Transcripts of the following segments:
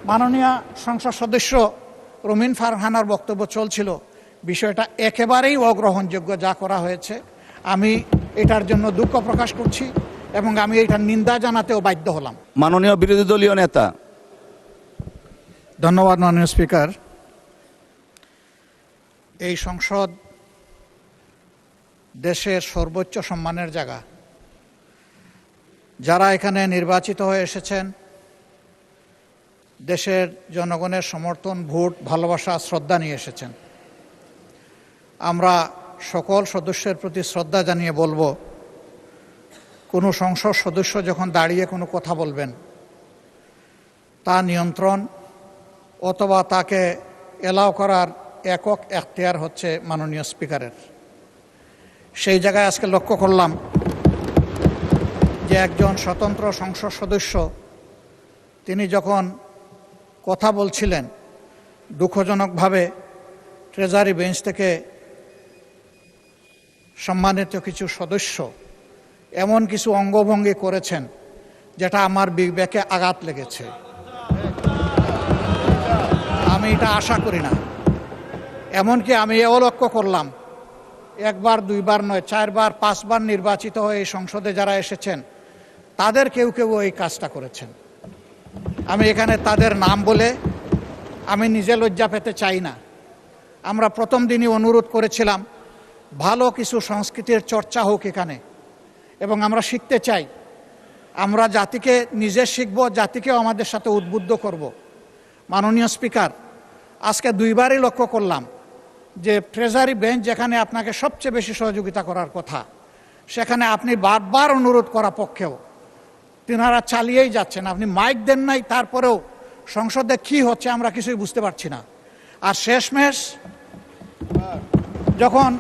মাননীয় সংসদ সদস্য রুমিন ফারহানার বক্তব্য চলছিল, বিষয়টা একেবারেই অগ্রহণযোগ্য যা করা হয়েছে। আমি এটার জন্য দুঃখ প্রকাশ করছি এবং আমি এটার নিন্দা জানাতেও বাধ্য হলাম। মাননীয় বিরোধী দলীয় নেতা। ধন্যবাদ মাননীয় স্পিকার। এই সংসদ দেশের সর্বোচ্চ সম্মানের জায়গা। যারা এখানে নির্বাচিত হয়ে এসেছেন, দেশের জনগণের সমর্থন, ভোট, ভালোবাসা, শ্রদ্ধা নিয়ে এসেছেন। আমরা সকল সদস্যের প্রতি শ্রদ্ধা জানিয়ে বলবো, কোনো সংসদ সদস্য যখন দাঁড়িয়ে কোনো কথা বলবেন, তা নিয়ন্ত্রণ অথবা তাকে এলাও করার একক এখতিয়ার হচ্ছে মাননীয় স্পিকারের। সেই জায়গায় আজকে লক্ষ্য করলাম যে একজন স্বতন্ত্র সংসদ সদস্য তিনি যখন কথা বলছিলেন, দুঃখজনকভাবে ট্রেজারি বেঞ্চ থেকে সম্মানিত কিছু সদস্য এমন কিছু অঙ্গভঙ্গি করেছেন যেটা আমার বিবেকে আঘাত লেগেছে। আমি এটা আশা করি না। এমনকি আমি এও লক্ষ্য করলাম, একবার দুইবার নয়, 4 বার 5 বার নির্বাচিত হয়ে এই সংসদে যারা এসেছেন তাদের কেউ কেউ এই কাজটা করেছেন। আমি এখানে তাদের নাম বলে আমি নিজে লজ্জা পেতে চাই না। আমরা প্রথম দিনই অনুরোধ করেছিলাম ভালো কিছু সংস্কৃতির চর্চা হোক এখানে, এবং আমরা শিখতে চাই। আমরা জাতিকে নিজে শিখব, জাতিকেও আমাদের সাথে উদ্বুদ্ধ করব। মাননীয় স্পিকার, আজকে 2 বারই লক্ষ্য করলাম যে ট্রেজারি বেঞ্চ যেখানে আপনাকে সবচেয়ে বেশি সহযোগিতা করার কথা, সেখানে আপনি বারবার অনুরোধ করা পক্ষেও তিনারা চালিয়েই যাচ্ছেন। আপনি মাইক দেন নাই, তারপরেও সংসদে কি হচ্ছে আমরা কিছুই বুঝতে পারছি না। আর শেষমেশ যখন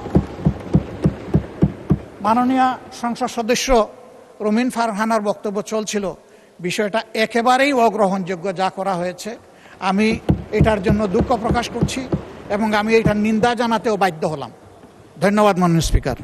মাননীয় সংসদ সদস্য রুমিন ফারহানার বক্তব্য চলছিল, বিষয়টা একেবারেই অগ্রহণযোগ্য যা করা হয়েছে। আমি এটার জন্য দুঃখ প্রকাশ করছি এবং আমি এটার নিন্দা জানাতেও বাধ্য হলাম। ধন্যবাদ মাননীয় স্পিকার।